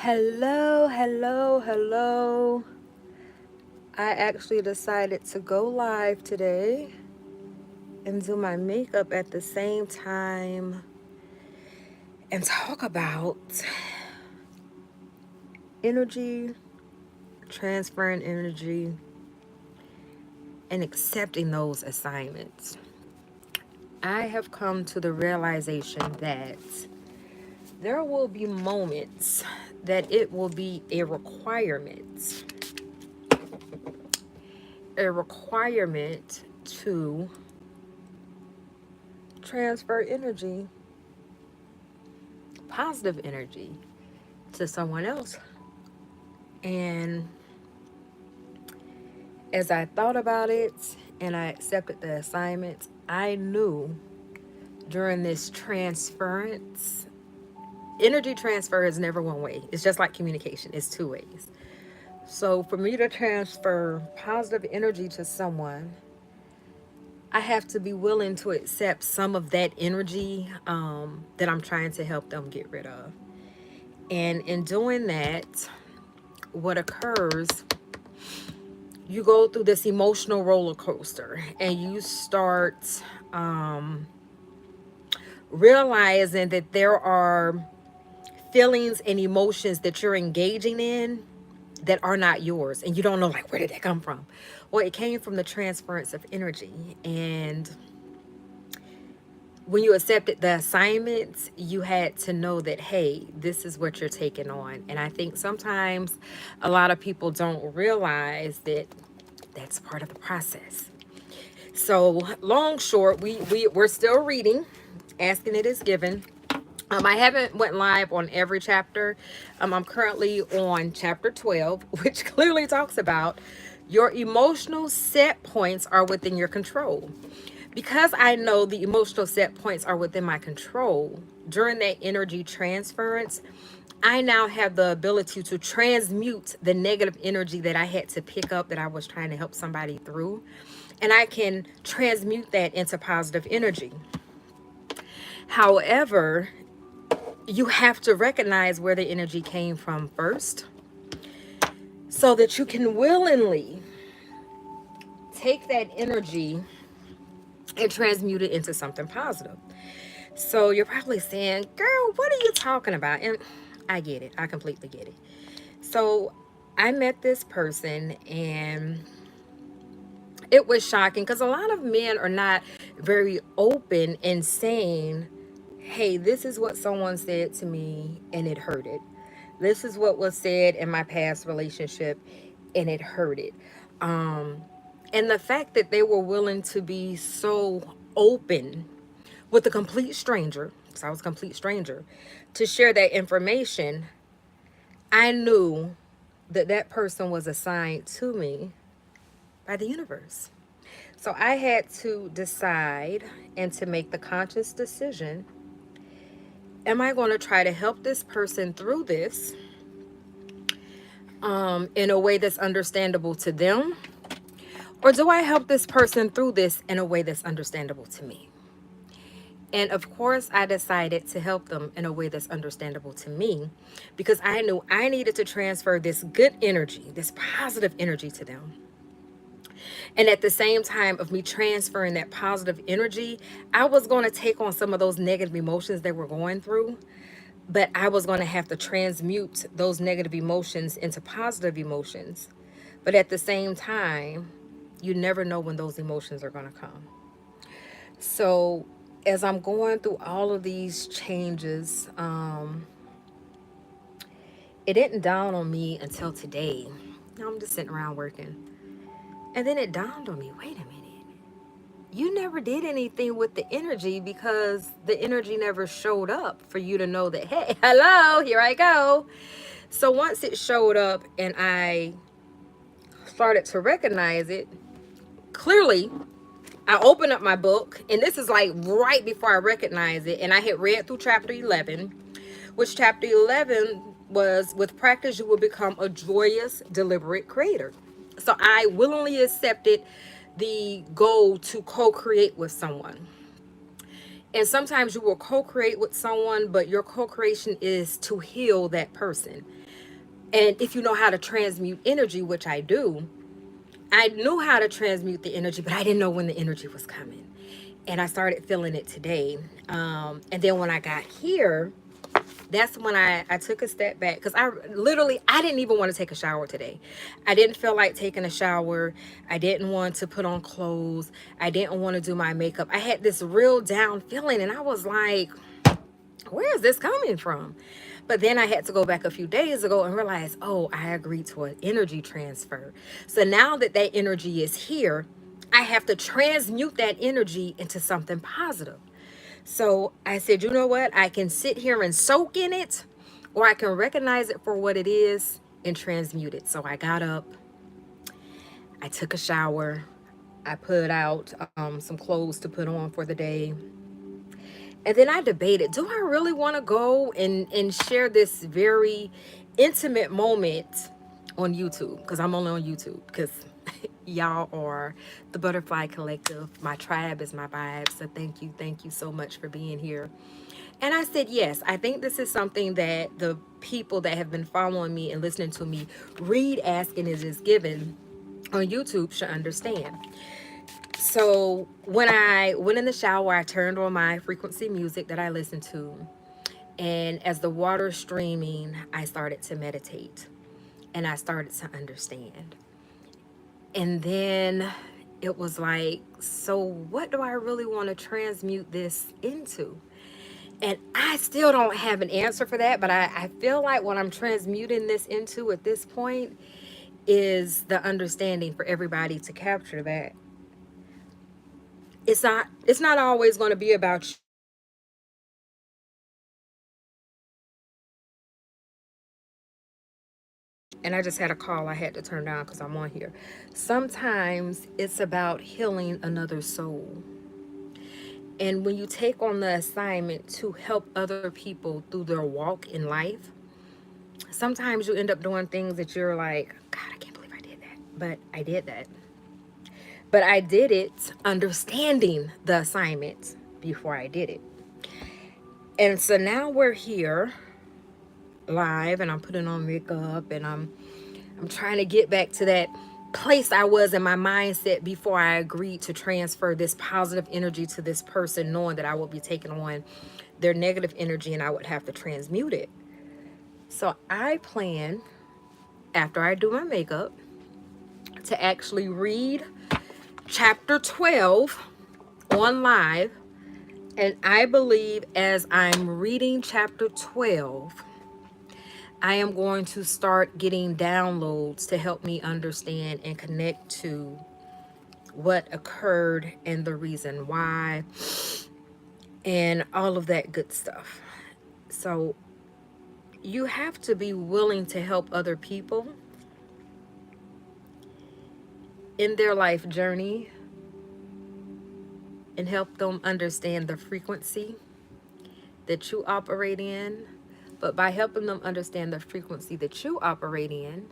Hello, hello, hello. I actually decided to go live today and do my makeup at the same time and talk about energy, transferring energy, and accepting those assignments. I have come to the realization that there will be moments that it will be a requirement to transfer energy, positive energy, to someone else. And as I thought about it and I accepted the assignment, I knew during this transference, energy transfer is never one way. It's just like communication, it's two ways. So for me to transfer positive energy to someone, I have to be willing to accept some of that energy that I'm trying to help them get rid of. And in doing that, what occurs, you go through this emotional roller coaster and you start realizing that there are feelings and emotions that you're engaging in that are not yours, and you don't know, like, where did that come from? Well, it came from the transference of energy. And when you accepted the assignments, you had to know that, hey, this is what you're taking on. And I think sometimes a lot of people don't realize that that's part of the process. So long short, we're still reading. Asking It Is Given. I haven't went live on every chapter. I'm currently on chapter 12, which clearly talks about your emotional set points are within your control. Because I know the emotional set points are within my control, during that energy transference, I now have the ability to transmute the negative energy that I had to pick up that I was trying to help somebody through. And I can transmute that into positive energy. However, you have to recognize where the energy came from first so that you can willingly take that energy and transmute it into something positive. So you're probably saying, girl, what are you talking about? And I get it. I completely get it. So I met this person and it was shocking because a lot of men are not very open in saying, hey, this is what someone said to me and it hurted. This is what was said in my past relationship and it hurted. And the fact that they were willing to be so open with a complete stranger, because I was a complete stranger, to share that information, I knew that that person was assigned to me by the universe. So I had to decide and to make the conscious decision, am I going to try to help this person through this in a way that's understandable to them? Or do I help this person through this in a way that's understandable to me? And of course, I decided to help them in a way that's understandable to me because I knew I needed to transfer this good energy, this positive energy to them. And at the same time of me transferring that positive energy, I was going to take on some of those negative emotions they were going through, but I was going to have to transmute those negative emotions into positive emotions. But at the same time, you never know when those emotions are going to come. So as I'm going through all of these changes, it didn't dawn on me until today. I'm just sitting around working. And then it dawned on me, wait a minute. You never did anything with the energy because the energy never showed up for you to know that, hey, hello, here I go. So once it showed up and I started to recognize it, clearly I opened up my book, and this is like right before I recognized it, and I had read through chapter 11, which chapter 11 was, with practice, you will become a joyous, deliberate creator. So I willingly accepted the goal to co-create with someone. And sometimes you will co-create with someone, but your co-creation is to heal that person. And if you know how to transmute energy, which I do, I knew how to transmute the energy, but I didn't know when the energy was coming. And I started feeling it today. And then when I got here, that's when I took a step back, because I didn't even want to take a shower today. I didn't feel like taking a shower. I didn't want to put on clothes. I didn't want to do my makeup. I had this real down feeling, and I was like, where is this coming from? But then I had to go back a few days ago and realize, oh, I agreed to an energy transfer. So now that that energy is here, I have to transmute that energy into something positive. So I said, you know what? I can sit here and soak in it, or I can recognize it for what it is and transmute it. So I got up, I took a shower, I put out some clothes to put on for the day. And then I debated, do I really want to go and share this very intimate moment on YouTube? Because I'm only on YouTube, because y'all are the Butterfly Collective. My tribe is my vibe. So thank you so much for being here. And I said, yes, I think this is something that the people that have been following me and listening to me read, ask, and it is given on YouTube should understand. So when I went in the shower, I turned on my frequency music that I listen to. And as the water streaming, I started to meditate and I started to understand. And then it was like, so what do I really want to transmute this into? And I still don't have an answer for that, but I feel like what I'm transmuting this into at this point is the understanding for everybody to capture that it's not always going to be about you. And I just had a call I had to turn down because I'm on here. Sometimes it's about healing another soul. And when you take on the assignment to help other people through their walk in life, sometimes you end up doing things that you're like, God, I can't believe I did that. But I did that. But I did it understanding the assignment before I did it. And so now we're here live and I'm putting on makeup and I'm trying to get back to that place I was in my mindset before I agreed to transfer this positive energy to this person, knowing that I would be taking on their negative energy and I would have to transmute it. So I plan, after I do my makeup, to actually read chapter 12 on live. And I believe as I'm reading chapter 12, I am going to start getting downloads to help me understand and connect to what occurred and the reason why and all of that good stuff. So you have to be willing to help other people in their life journey and help them understand the frequency that you operate in. But by helping them understand the frequency that you operate in,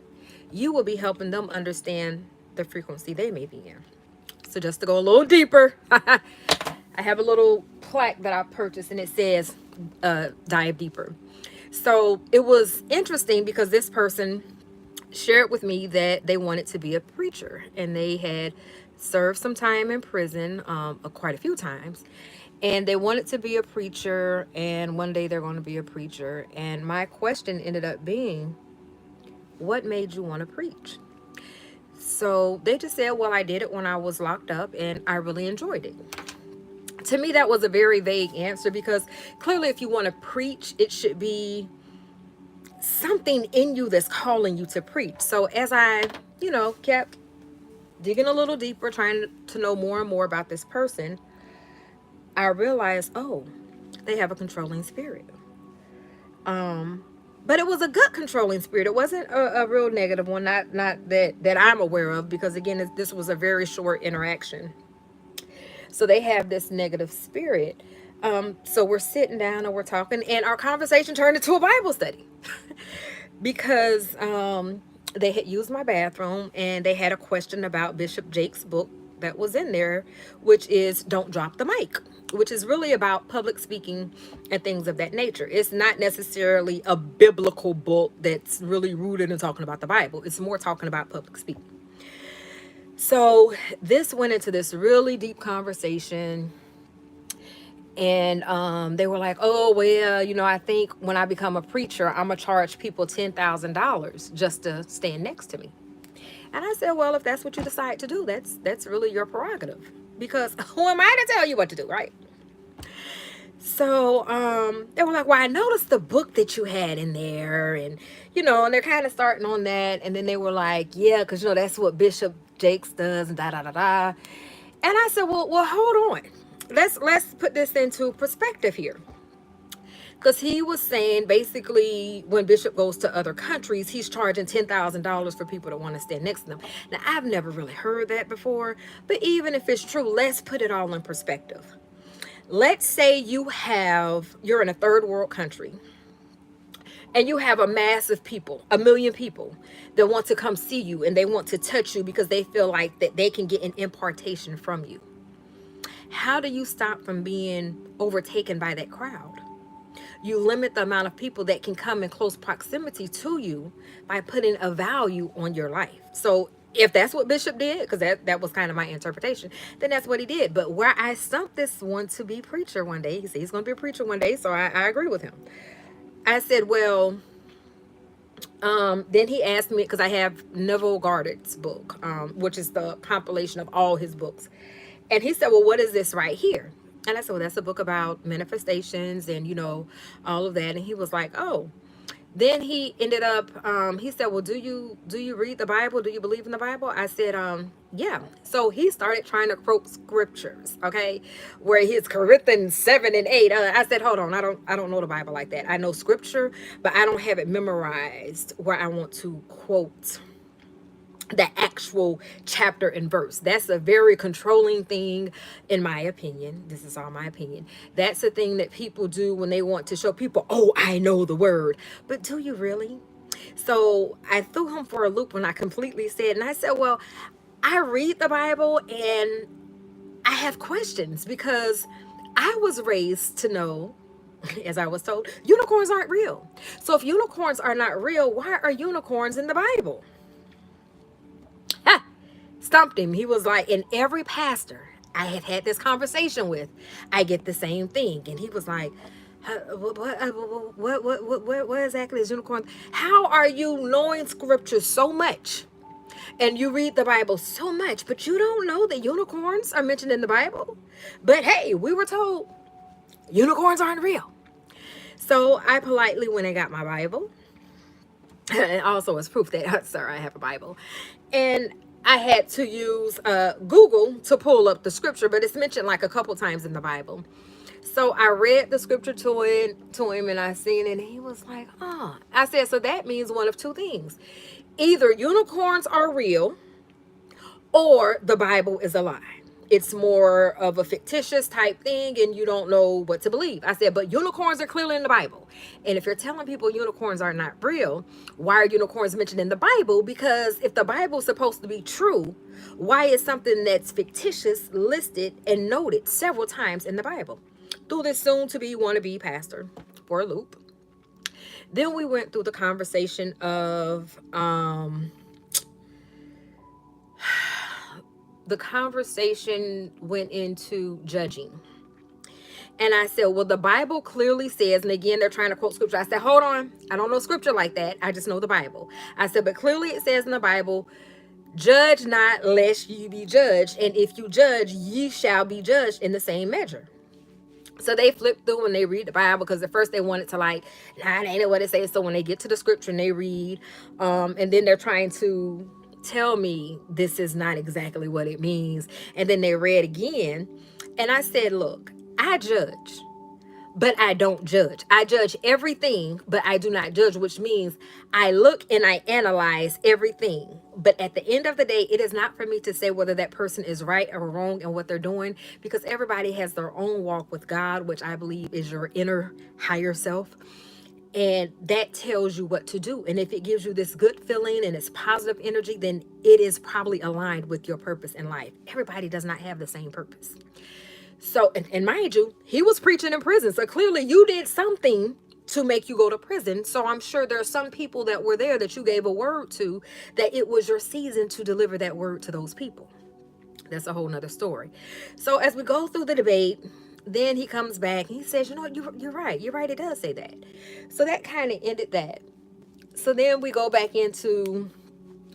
you will be helping them understand the frequency they may be in. So just to go a little deeper, I have a little plaque that I purchased and it says, dive deeper. So it was interesting because this person shared with me that they wanted to be a preacher and they had served some time in prison, quite a few times. And they wanted to be a preacher, and one day they're going to be a preacher. And my question ended up being, what made you want to preach? So they just said, well, I did it when I was locked up and I really enjoyed it. To me, that was a very vague answer because clearly if you want to preach, it should be something in you that's calling you to preach. So as I, kept digging a little deeper, trying to know more and more about this person, I realized, oh, they have a controlling spirit. But it was a good controlling spirit. It wasn't a real negative one, not that I'm aware of, because again, this was a very short interaction. So they have this negative spirit. So we're sitting down and we're talking, and our conversation turned into a Bible study because they had used my bathroom and they had a question about Bishop Jake's book, that was in there, which is don't drop the mic, which is really about public speaking and things of that nature. It's not necessarily a biblical book that's really rooted in talking about the Bible. It's more talking about public speaking. So this went into this really deep conversation, and they were like, oh, well, I think when I become a preacher, I'm going to charge people $10,000 just to stand next to me. And I said, well, if that's what you decide to do, that's really your prerogative. Because who am I to tell you what to do, right? So they were like, well, I noticed the book that you had in there. And they're kind of starting on that. And then they were like, yeah, because, that's what Bishop Jakes does and da-da-da-da. And I said, well, hold on. Let's put this into perspective here. Because he was saying basically when Bishop goes to other countries, he's charging $10,000 for people to want to stand next to them. Now, I've never really heard that before, but even if it's true, let's put it all in perspective. Let's say you're in a third world country and you have a mass of people, 1 million people that want to come see you and they want to touch you because they feel like that they can get an impartation from you. How do you stop from being overtaken by that crowd? You limit the amount of people that can come in close proximity to you by putting a value on your life. So if that's what Bishop did, because that was kind of my interpretation, then that's what he did. But where I stumped this one to be preacher one day, he said he's going to be a preacher one day, so I agree with him. I said, well, then he asked me, because I have Neville Goddard's book, which is the compilation of all his books. And he said, well, what is this right here? And I said, well, that's a book about manifestations and, all of that. And he was like, oh. Then he ended up, he said, well, do you read the Bible? Do you believe in the Bible? I said, yeah. So he started trying to quote scriptures, okay, where he's Corinthians 7 and 8. I said, hold on, I don't know the Bible like that. I know scripture, but I don't have it memorized where I want to quote the actual chapter and verse. That's a very controlling thing, in my opinion. This is all my opinion. That's the thing that people do when they want to show people, oh, I know the word. But do you really? So I threw him for a loop when I completely said, and I said, well, I read the Bible and I have questions because I was raised to know, as I was told, unicorns aren't real. So if unicorns are not real, why are unicorns in the Bible? Stumped him. He was like, and every pastor I have had this conversation with, I get the same thing. And he was like, what exactly is unicorn? How are you knowing scripture so much and you read the Bible so much, but you don't know that unicorns are mentioned in the Bible? But hey, we were told unicorns aren't real. So I politely went and got my Bible. And also as proof that, sir, I have a Bible. And I had to use Google to pull up the scripture, but it's mentioned like a couple times in the Bible. So I read the scripture to him and I seen it and he was like, oh. I said, so that means one of two things. Either unicorns are real or the Bible is a lie. It's more of a fictitious type thing and you don't know what to believe. I said, but unicorns are clearly in the Bible. And if you're telling people unicorns are not real, why are unicorns mentioned in the Bible? Because if the Bible is supposed to be true, why is something that's fictitious listed and noted several times in the Bible? Through this soon to be wannabe pastor for a loop. Then we went through the conversation of the conversation went into judging. And I said, well, the Bible clearly says, and again, they're trying to quote scripture. I said, hold on. I don't know scripture like that. I just know the Bible. I said, but clearly it says in the Bible, judge not lest ye be judged. And if you judge, ye shall be judged in the same measure. So they flip through when they read the Bible because at first they wanted to like, nah, that ain't what it says. So when they get to the scripture and they read, and then they're trying to tell me this is not exactly what it means. And then they read again. And I said, look, I judge, but I don't judge. I judge everything, but I do not judge, which means I look and I analyze everything. But at the end of the day, it is not for me to say whether that person is right or wrong in what they're doing, because everybody has their own walk with God, which I believe is your inner higher self. And that tells you what to do. And if it gives you this good feeling and it's positive energy, then it is probably aligned with your purpose in life. Everybody does not have the same purpose. So, and mind you, he was preaching in prison. So clearly you did something to make you go to prison. So I'm sure there are some people that were there that you gave a word to, that it was your season to deliver that word to those people. That's a whole nother story. So as we go through the debate, then he comes back and he says, you're right. You're right. It does say that. So that kind of ended that. So then we go back into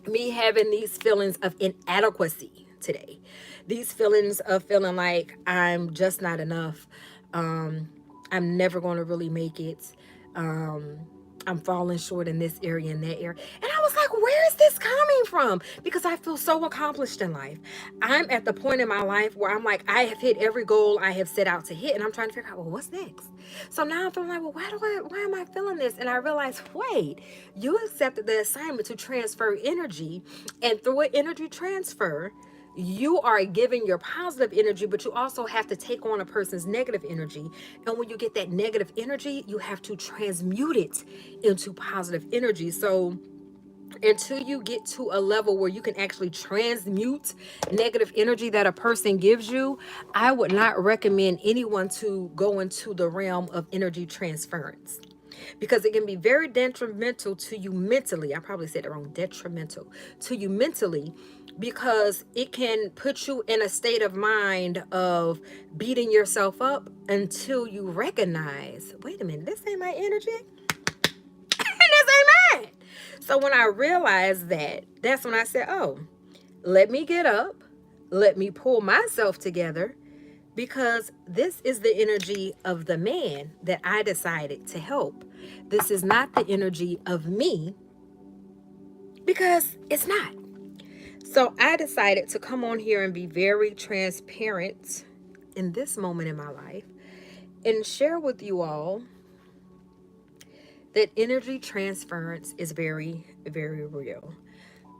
me having these feelings of inadequacy today. These feelings of feeling like I'm just not enough. I'm never going to really make it. Um, I'm falling short in this area and that area. And I was like, where is this coming from? Because I feel so accomplished in life. I'm at the point in my life where I'm like, I have hit every goal I have set out to hit. And I'm trying to figure out, well, what's next? So now I'm feeling like, well, why am I feeling this? And I realized, wait, you accepted the assignment to transfer energy. And through an energy transfer, you are giving your positive energy, but you also have to take on a person's negative energy. And when you get that negative energy, you have to transmute it into positive energy. So until you get to a level where you can actually transmute negative energy that a person gives you, I would not recommend anyone to go into the realm of energy transference, because it can be very detrimental to you mentally. I probably said it wrong, detrimental to you mentally, because it can put you in a state of mind of beating yourself up until you recognize, wait a minute, this ain't my energy. This ain't mine. So when I realized that, that's when I said, oh, let me get up, let me pull myself together, because this is the energy of the man that I decided to help. This is not the energy of me, because it's not. So I decided to come on here and be very transparent in this moment in my life and share with you all that energy transference is very, very real.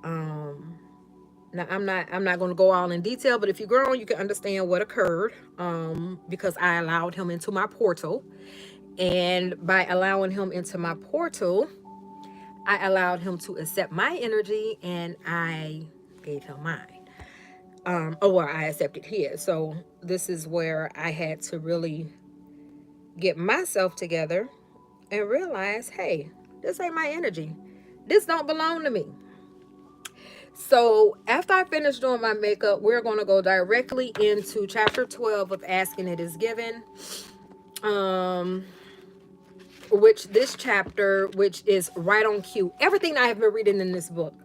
Now I'm not going to go all in detail, but if you grow on, you can understand what occurred, because I allowed him into my portal, and by allowing him into my portal, I allowed him to accept my energy, and I gave him mine. I accepted his. So this is where I had to really get myself together and realize, hey, this ain't my energy. This don't belong to me. So after I finish doing my makeup, we're going to go directly into chapter 12 of Asking It Is Given. Which this chapter, which is right on cue. Everything I have been reading in this book,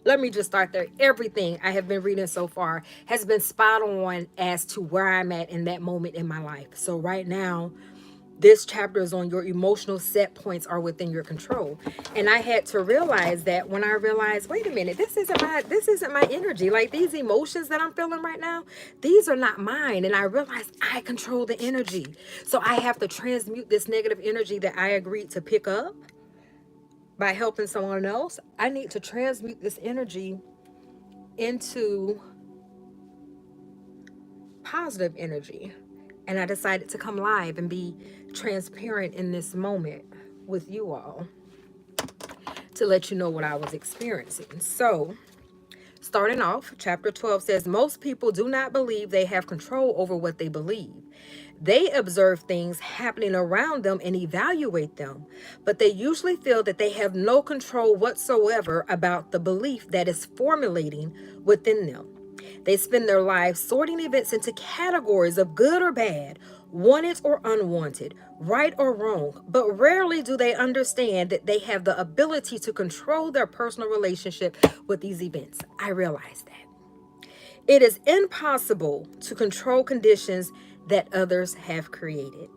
let me just start there. Everything I have been reading so far has been spot on as to where I'm at in that moment in my life. So right now, this chapter is on your emotional set points are within your control. And I had to realize that when I realized, wait a minute, this isn't my energy. Like, these emotions that I'm feeling right now, these are not mine. And I realized I control the energy. So I have to transmute this negative energy that I agreed to pick up by helping someone else. I need to transmute this energy into positive energy. And I decided to come live and be transparent in this moment with you all to let you know what I was experiencing. So, starting off, chapter 12 says, most people do not believe they have control over what they believe. They observe things happening around them and evaluate them, but they usually feel that they have no control whatsoever about the belief that is formulating within them. They spend their lives sorting events into categories of good or bad, wanted or unwanted, right or wrong, but rarely do they understand that they have the ability to control their personal relationship with these events. I realize that. It is impossible to control conditions that others have created.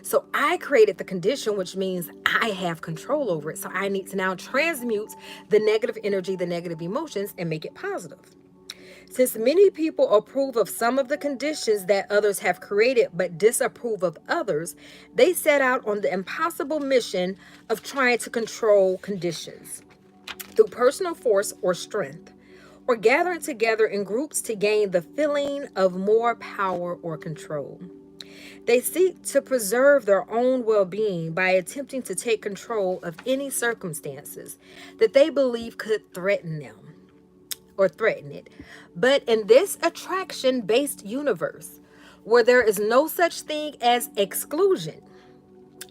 So I created the condition, which means I have control over it. So I need to now transmute the negative energy, the negative emotions, and make it positive. Since many people approve of some of the conditions that others have created but disapprove of others, they set out on the impossible mission of trying to control conditions through personal force or strength, or gathering together in groups to gain the feeling of more power or control. They seek to preserve their own well-being by attempting to take control of any circumstances that they believe could threaten them or threaten it. But in this attraction-based universe, where there is no such thing as exclusion,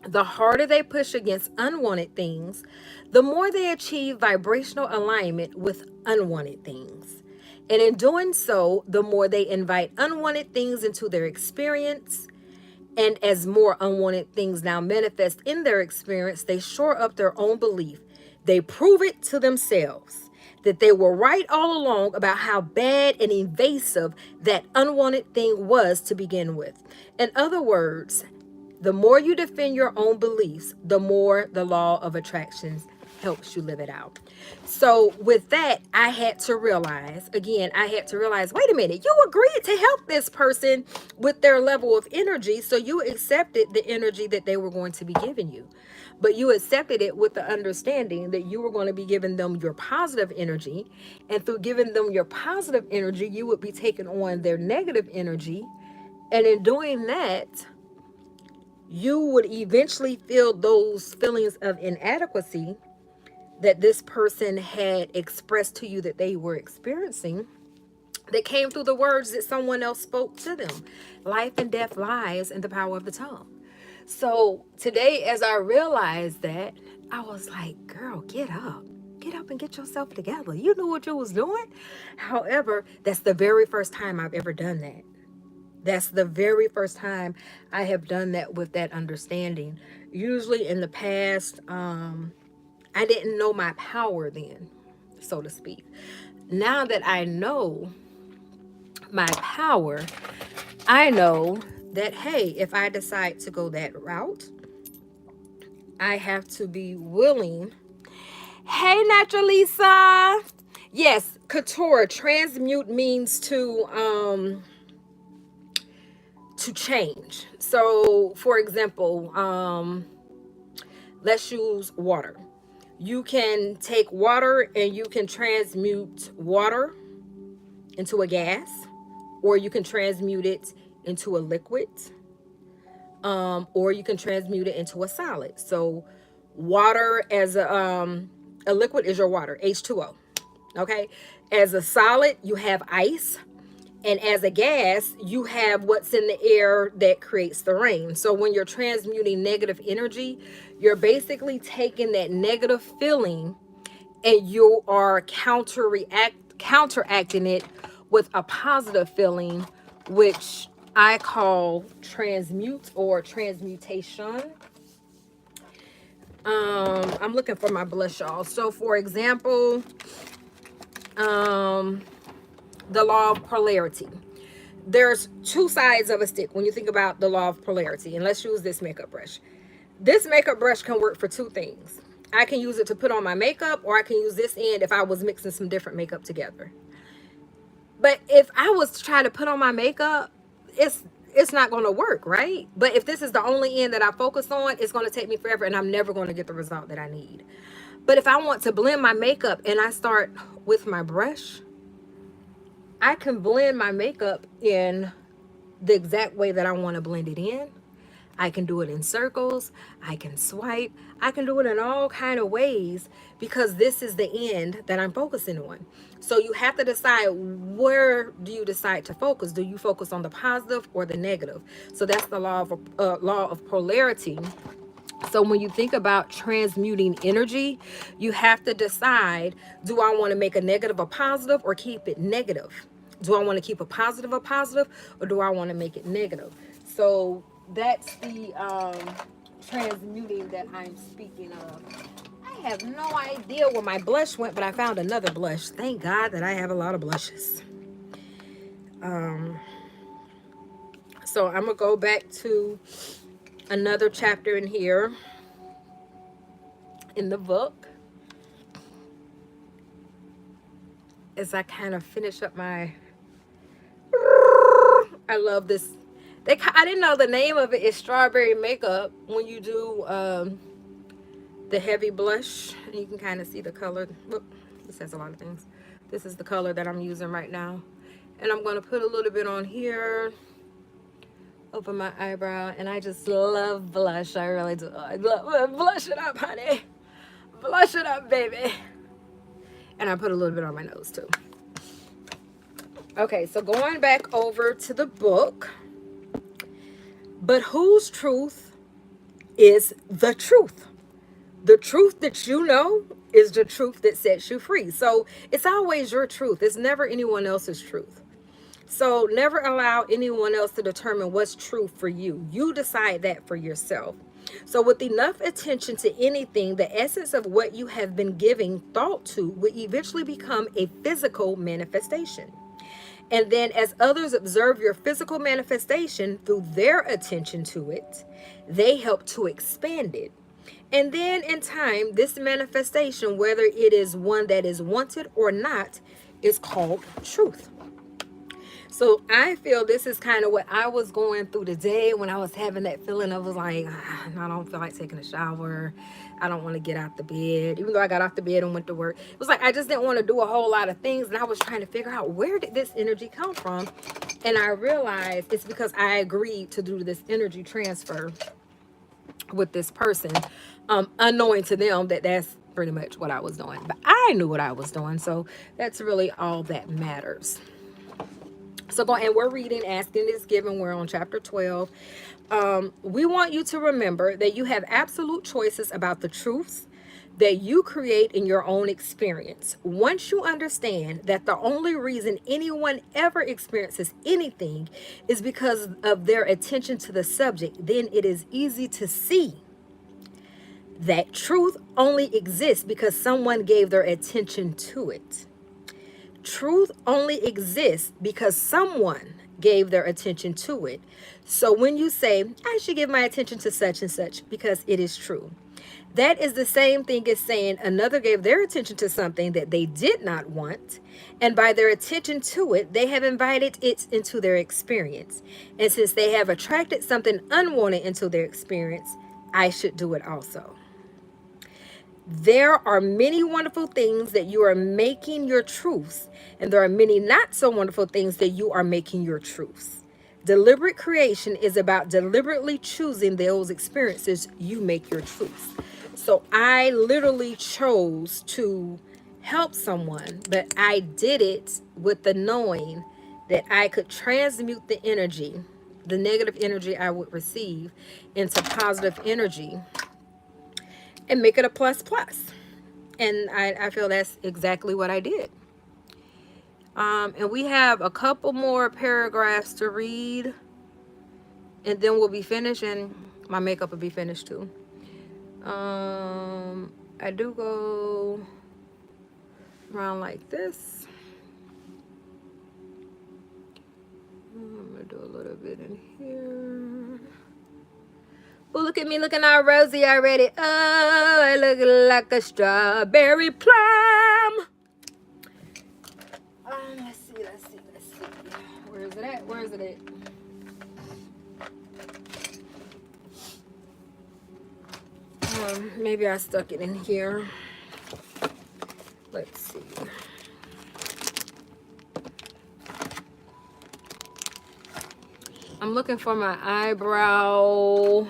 the harder they push against unwanted things, the more they achieve vibrational alignment with unwanted things. And in doing so, the more they invite unwanted things into their experience. And as more unwanted things now manifest in their experience, they shore up their own belief. They prove it to themselves that they were right all along about how bad and invasive that unwanted thing was to begin with. In other words, the more you defend your own beliefs, the more the law of attraction helps you live it out. So with that, I had to realize, wait a minute, you agreed to help this person with their level of energy. So you accepted the energy that they were going to be giving you. But you accepted it with the understanding that you were going to be giving them your positive energy. And through giving them your positive energy, you would be taking on their negative energy. And in doing that, you would eventually feel those feelings of inadequacy that this person had expressed to you that they were experiencing, that came through the words that someone else spoke to them. Life and death lies in the power of the tongue. So today, as I realized that, I was like, girl, get up. Get up and get yourself together. You knew what you was doing. However, that's the very first time I've ever done that. That's the very first time I have done that with that understanding. Usually in the past, I didn't know my power then, so to speak. Now that I know my power, I know that, hey, if I decide to go that route, I have to be willing. Hey, Naturalisa. Yes, couture, transmute means to change. So, for example, let's use water. You can take water and you can transmute water into a gas, or you can transmute it into a liquid, or you can transmute it into a solid. So water as a liquid is your water, H2O. Okay. As a solid, you have ice. And as a gas, you have what's in the air that creates the rain. So when you're transmuting negative energy, you're basically taking that negative feeling and you are counteracting it with a positive feeling, which I call transmute or transmutation. I'm looking for my blush, y'all. So for example, the law of polarity. There's two sides of a stick when you think about the law of polarity. And let's use this makeup brush. This makeup brush can work for two things. I can use it to put on my makeup, or I can use this end if I was mixing some different makeup together. But if I was to try to put on my makeup, it's not going to work, right? But if this is the only end that I focus on, it's going to take me forever and I'm never going to get the result that I need. But if I want to blend my makeup and I start with my brush, I can blend my makeup in the exact way that I want to blend it in. I can do it in circles. I can swipe. I can do it in all kind of ways because this is the end that I'm focusing on. So you have to decide, where do you decide to focus? Do you focus on the positive or the negative? So that's the law of polarity. So when you think about transmuting energy, you have to decide, do I want to make a negative a positive or keep it negative? Do I want to keep a positive, or do I want to make it negative? So that's the transmuting that I'm speaking of. I have no idea where my blush went, but I found another blush. Thank God that I have a lot of blushes. So I'm going to go back to another chapter in here in the book as I kind of finish up my... I love this. I didn't know the name of it is strawberry makeup when you do the heavy blush. And you can kind of see the color. Whoop, this has a lot of things. This is the color that I'm using right now. And I'm going to put a little bit on here, over my eyebrow, and I just love blush. I really do. I love blush it up, honey. Blush it up, baby. And I put a little bit on my nose too. Okay, so going back over to the book. But whose truth is the truth? The truth that you know is the truth that sets you free. So it's always your truth. It's never anyone else's truth. So never allow anyone else to determine what's true for you. You decide that for yourself. So with enough attention to anything, the essence of what you have been giving thought to will eventually become a physical manifestation. And then as others observe your physical manifestation through their attention to it, they help to expand it. And then in time, this manifestation, whether it is one that is wanted or not, is called truth. So I feel this is kind of what I was going through today when I was having that feeling of like, I don't feel like taking a shower. I don't want to get out the bed. Even though I got off the bed and went to work. It was like I just didn't want to do a whole lot of things. And I was trying to figure out, where did this energy come from? And I realized it's because I agreed to do this energy transfer with this person, unknowing to them that that's pretty much what I was doing. But I knew what I was doing. So that's really all that matters. So go, and we're reading Asking is Given. We're on chapter 12. We want you to remember that you have absolute choices about the truths that you create in your own experience. Once you understand that the only reason anyone ever experiences anything is because of their attention to the subject, then it is easy to see that truth only exists because someone gave their attention to it. Truth only exists because someone gave their attention to it. So when you say, I should give my attention to such and such because it is true, that is the same thing as saying another gave their attention to something that they did not want, and by their attention to it, they have invited it into their experience. And since they have attracted something unwanted into their experience, I should do it also. There are many wonderful things that you are making your truths, and there are many not so wonderful things that you are making your truths. Deliberate creation is about deliberately choosing those experiences you make your truths. So I literally chose to help someone, but I did it with the knowing that I could transmute the energy, the negative energy I would receive, into positive energy and make it a plus plus. And I feel that's exactly what I did. And we have a couple more paragraphs to read, and then we'll be finished, and my makeup will be finished too. I do go around like this. I'm gonna do a little bit in here. Oh, look at me looking all rosy already. Oh, I look like a strawberry plum. Let's see. Where is it at? Maybe I stuck it in here. Let's see. I'm looking for my eyebrow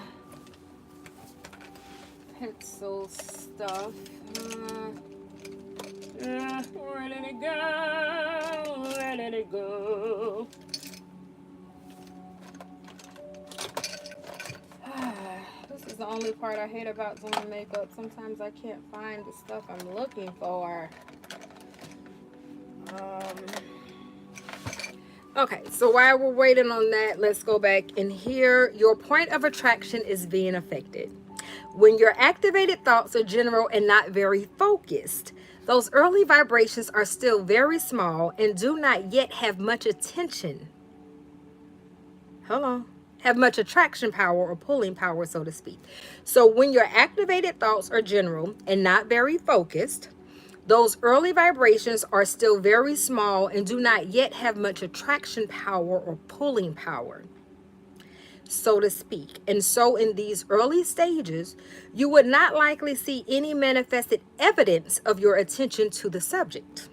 pencil stuff. Where did it go? Where did it go? This is the only part I hate about doing makeup. Sometimes I can't find the stuff I'm looking for. Okay, so while we're waiting on that, let's go back in here. Your point of attraction is being affected. When your activated thoughts are general and not very focused, those early vibrations are still very small and do not yet have much attention. Have much attraction power or pulling power, so to speak. So when your activated thoughts are general and not very focused, those early vibrations are still very small and do not yet have much attraction power or pulling power, so to speak. And so in these early stages, you would not likely see any manifested evidence of your attention to the subject.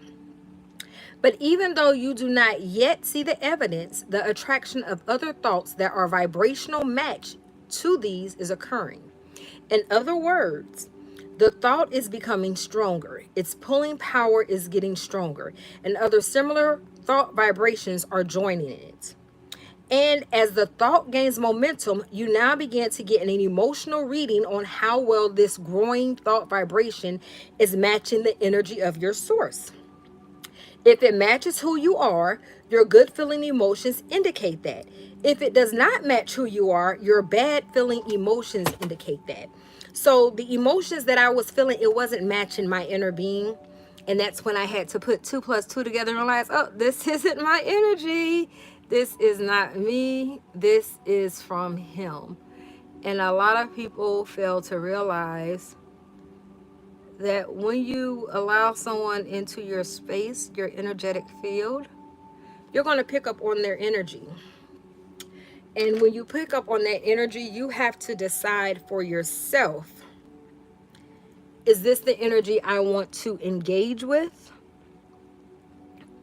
But even though you do not yet see the evidence, the attraction of other thoughts that are vibrational match to these is occurring. In other words, the thought is becoming stronger. Its pulling power is getting stronger, and other similar thought vibrations are joining it. And as the thought gains momentum, you now begin to get an emotional reading on how well this growing thought vibration is matching the energy of your source. If it matches who you are, your good feeling emotions indicate that. If it does not match who you are, your bad feeling emotions indicate that. So the emotions that I was feeling, it wasn't matching my inner being. And that's when I had to put 2 plus 2 together and realize, oh, this isn't my energy. This is not me. This is from him. And a lot of people fail to realize that when you allow someone into your space, your energetic field, you're going to pick up on their energy. And when you pick up on that energy, you have to decide for yourself, is this the energy I want to engage with?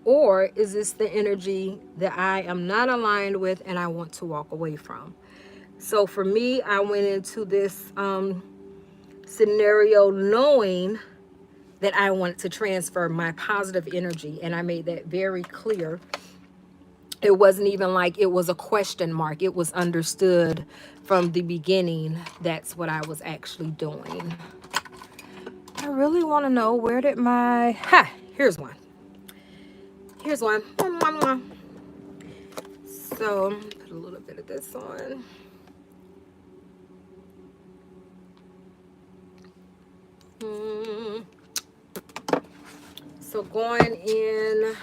Or is this the energy that I am not aligned with and I want to walk away from? So for me, I went into this scenario knowing that I wanted to transfer my positive energy, and I made that very clear. It wasn't even like it was a question mark. It was understood from the beginning. That's what I was actually doing. I really want to know, where did my... here's one. Here's one. So, put a little bit of this on. So going in,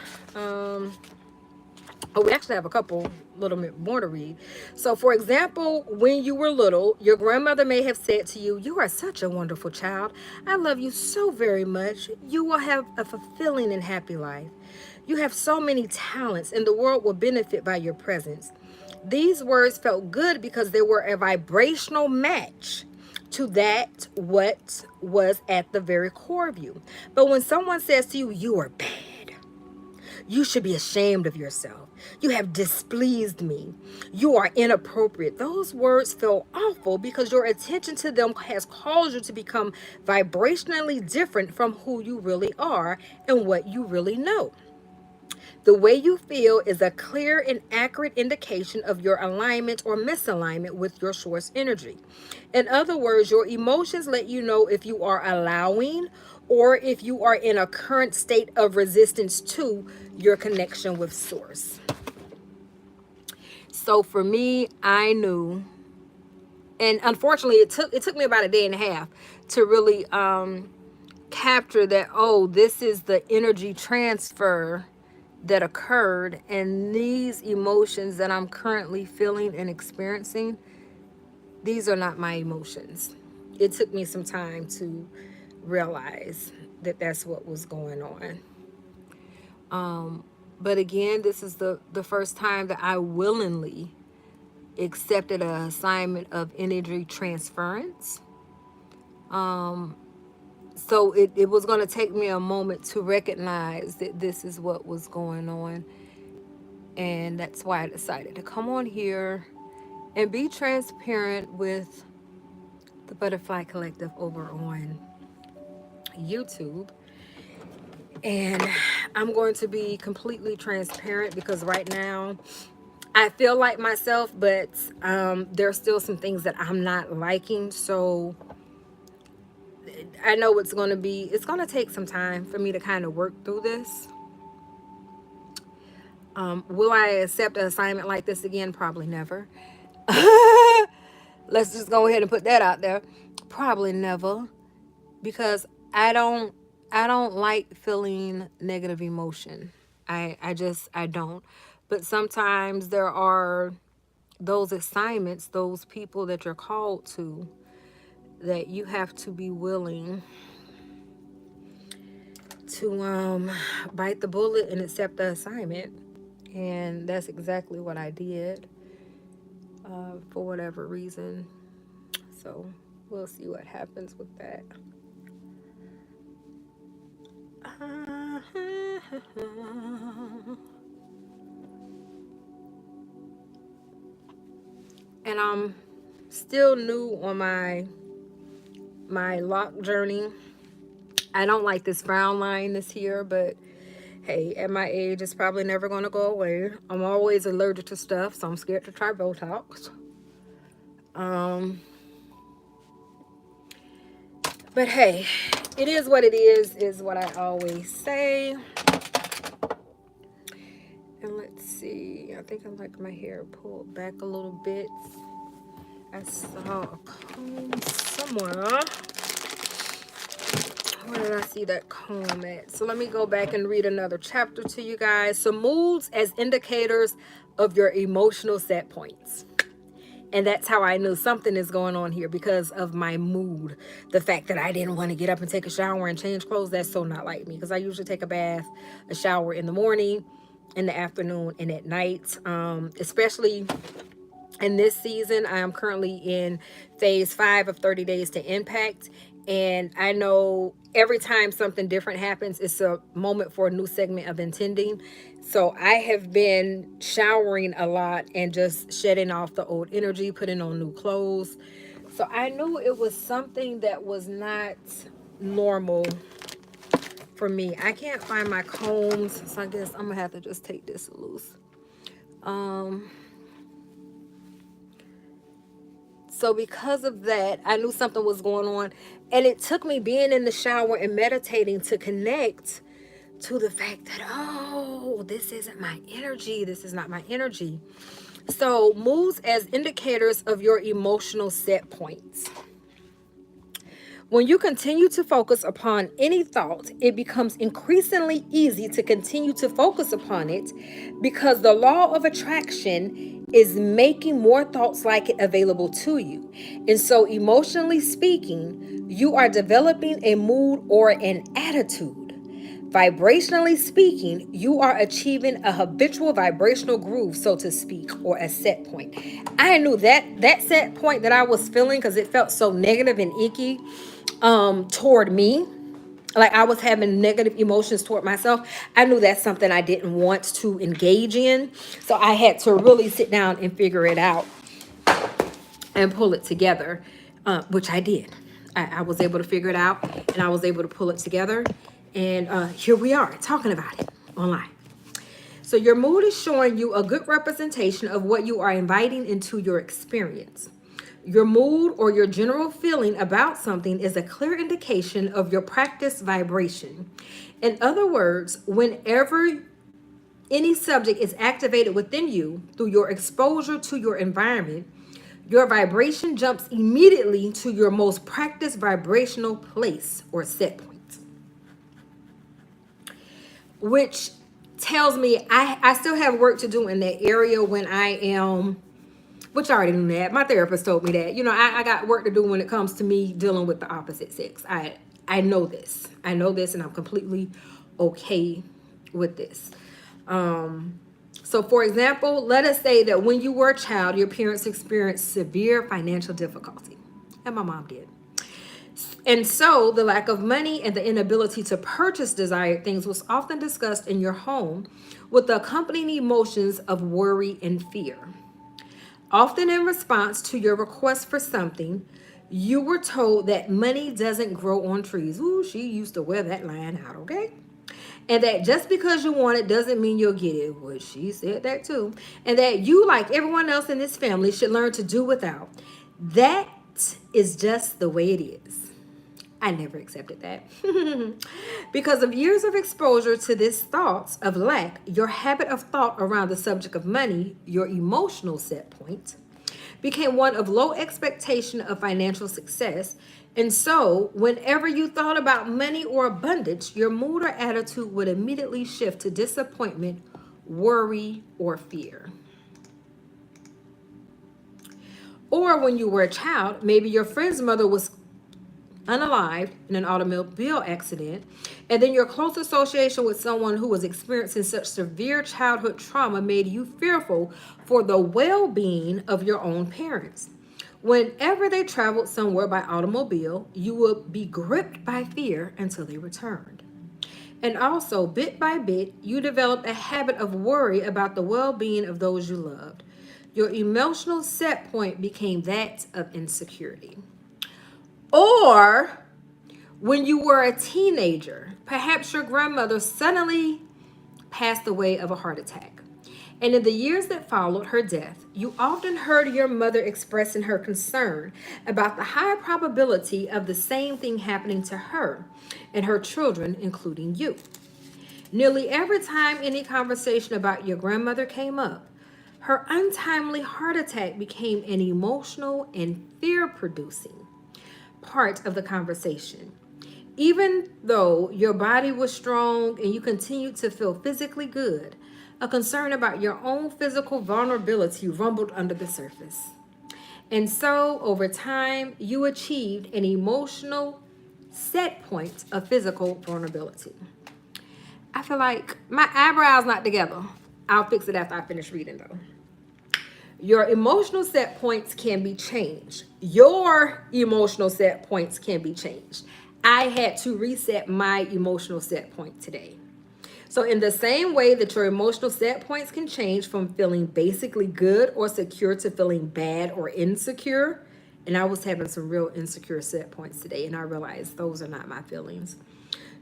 we actually have a couple little bit more to read. So for example, when you were little, your grandmother may have said to you, "You are such a wonderful child. I love you so very much. You will have a fulfilling and happy life. You have so many talents and the world will benefit by your presence." These words felt good because they were a vibrational match to that what was at the very core of you. But when someone says to you, "You are bad. You should be ashamed of yourself. You have displeased me. You are inappropriate," those words feel awful because your attention to them has caused you to become vibrationally different from who you really are and what you really know. The way you feel is a clear and accurate indication of your alignment or misalignment with your source energy. In other words, your emotions let you know if you are allowing or if you are in a current state of resistance to your connection with source. So for me, I knew, and unfortunately it took me about a day and a half to really capture that, oh, this is the energy transfer that occurred, and these emotions that I'm currently feeling and experiencing, these are not my emotions. It took me some time to realize that that's what was going on. But again, this is the first time that I willingly accepted an assignment of energy transference. So it was going to take me a moment to recognize that this is what was going on. And that's why I decided to come on here and be transparent with the Butterfly Collective over on YouTube. And I'm going to be completely transparent because right now I feel like myself, but there's still some things that I'm not liking. So I know it's going to take some time for me to kind of work through this. Will I accept an assignment like this again? Probably never. Let's just go ahead and put that out there. Probably never, because I don't like feeling negative emotion. I don't. But sometimes there are those assignments, those people that you're called to, that you have to be willing to bite the bullet and accept the assignment. And that's exactly what I did, for whatever reason. So we'll see what happens with that. And I'm still new on my lock journey. I don't like this frown line this here, but hey, at my age, it's probably never going to go away. I'm always allergic to stuff, so I'm scared to try Botox. But hey, it is what it is what I always say. And let's see, I think I like my hair pulled back a little bit. I saw a comb somewhere. Where did I see that comb at? So let me go back and read another chapter to you guys. So moods as indicators of your emotional set points. And that's how I knew something is going on here, because of my mood. The fact that I didn't want to get up and take a shower and change clothes, that's so not like me. Because I usually take a bath, a shower in the morning, in the afternoon, and at night. Especially in this season, I am currently in phase 5 of 30 days to impact. And I know every time something different happens, it's a moment for a new segment of intending. So I have been showering a lot and just shedding off the old energy, putting on new clothes. So I knew it was something that was not normal for me. I can't find my combs, so I guess I'm gonna have to just take this loose. So because of that, I knew something was going on. And it took me being in the shower and meditating to connect to the fact that, oh, this isn't my energy. This is not my energy. So moods as indicators of your emotional set points. When you continue to focus upon any thought, it becomes increasingly easy to continue to focus upon it, because the law of attraction is making more thoughts like it available to you. And so, emotionally speaking, you are developing a mood or an attitude. Vibrationally speaking, you are achieving a habitual vibrational groove, so to speak, or a set point. I knew that set point that I was feeling, because it felt so negative and icky toward me, like I was having negative emotions toward myself. I knew that's something I didn't want to engage in. So I had to really sit down and figure it out and pull it together, which I did. I was able to figure it out, and I was able to pull it together. And here we are talking about it online. So your mood is showing you a good representation of what you are inviting into your experience. Your mood or your general feeling about something is a clear indication of your practice vibration. In other words, whenever any subject is activated within you through your exposure to your environment, your vibration jumps immediately to your most practiced vibrational place or set point, which tells me I still have work to do in that area when I am, which I already knew that. My therapist told me that. I got work to do when it comes to me dealing with the opposite sex. I know this. I know this, and I'm completely okay with this. So for example, let us say that when you were a child, your parents experienced severe financial difficulty. And my mom did. And so the lack of money and the inability to purchase desired things was often discussed in your home, with the accompanying emotions of worry and fear. Often in response to your request for something, you were told that money doesn't grow on trees. Ooh, she used to wear that line out, okay? And that just because you want it doesn't mean you'll get it. Well, she said that too. And that you, like everyone else in this family, should learn to do without. That is just the way it is. I never accepted that. Because of years of exposure to this thoughts of lack, your habit of thought around the subject of money, your emotional set point, became one of low expectation of financial success. And so, whenever you thought about money or abundance, your mood or attitude would immediately shift to disappointment, worry, or fear. Or when you were a child, maybe your friend's mother was unalived in an automobile accident, and then your close association with someone who was experiencing such severe childhood trauma made you fearful for the well-being of your own parents. Whenever they traveled somewhere by automobile, you would be gripped by fear until they returned. And also, bit by bit, you developed a habit of worry about the well-being of those you loved. Your emotional set point became that of insecurity. Or when you were a teenager, perhaps your grandmother suddenly passed away of a heart attack. And in the years that followed her death, you often heard your mother expressing her concern about the high probability of the same thing happening to her and her children, including you. Nearly every time any conversation about your grandmother came up, her untimely heart attack became an emotional and fear producing part of the conversation. Even though your body was strong and you continued to feel physically good, a concern about your own physical vulnerability rumbled under the surface. And so, over time, you achieved an emotional set point of physical vulnerability. I feel like my eyebrows not together. I'll fix it after I finish reading though. Your emotional set points can be changed. Your emotional set points can be changed. I had to reset my emotional set point today. So, in the same way that your emotional set points can change from feeling basically good or secure to feeling bad or insecure, and I was having some real insecure set points today, and I realized those are not my feelings.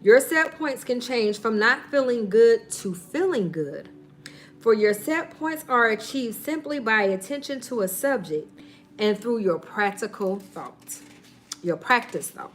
Your set points can change from not feeling good to feeling good. For your set points are achieved simply by attention to a subject and through your practical thought, your practice thought.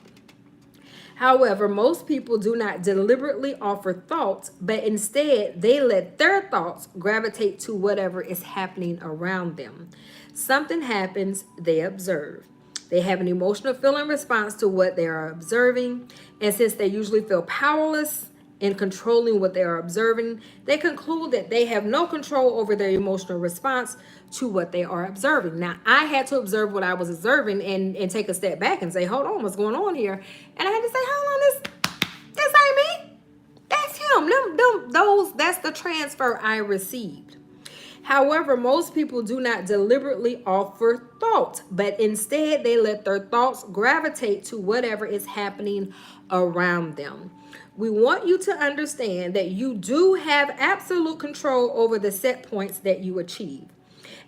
However, most people do not deliberately offer thoughts, but instead they let their thoughts gravitate to whatever is happening around them. Something happens, they observe. They have an emotional feeling response to what they are observing, and since they usually feel powerless in controlling what they are observing, they conclude that they have no control over their emotional response to what they are observing. Now, I had to observe what I was observing and take a step back and say, hold on, what's going on here? And I had to say, hold on, this ain't me. That's him. That's the transfer I received. However, most people do not deliberately offer thought, but instead they let their thoughts gravitate to whatever is happening around them. We want you to understand that you do have absolute control over the set points that you achieve.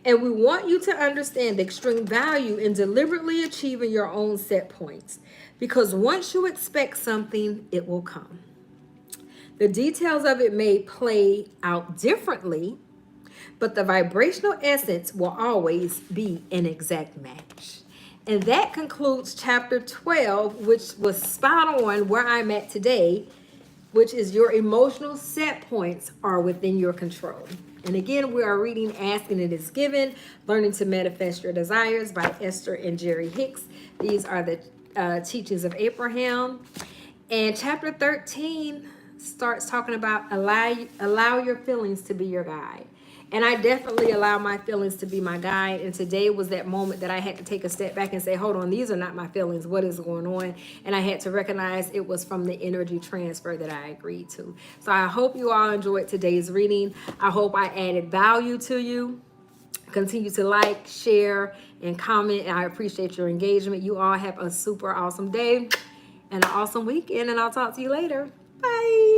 And we want you to understand the extreme value in deliberately achieving your own set points. Because once you expect something, it will come. The details of it may play out differently, but the vibrational essence will always be an exact match. And that concludes chapter 12, which was spot on where I'm at today, which is your emotional set points are within your control. And again, we are reading Ask and It Is Given, Learning to Manifest Your Desires by Esther and Jerry Hicks. These are the teachings of Abraham. And chapter 13 starts talking about allow your feelings to be your guide. And I definitely allow my feelings to be my guide. And today was that moment that I had to take a step back and say, hold on, these are not my feelings. What is going on? And I had to recognize it was from the energy transfer that I agreed to. So I hope you all enjoyed today's reading. I hope I added value to you. Continue to like, share, and comment. And I appreciate your engagement. You all have a super awesome day and an awesome weekend. And I'll talk to you later. Bye.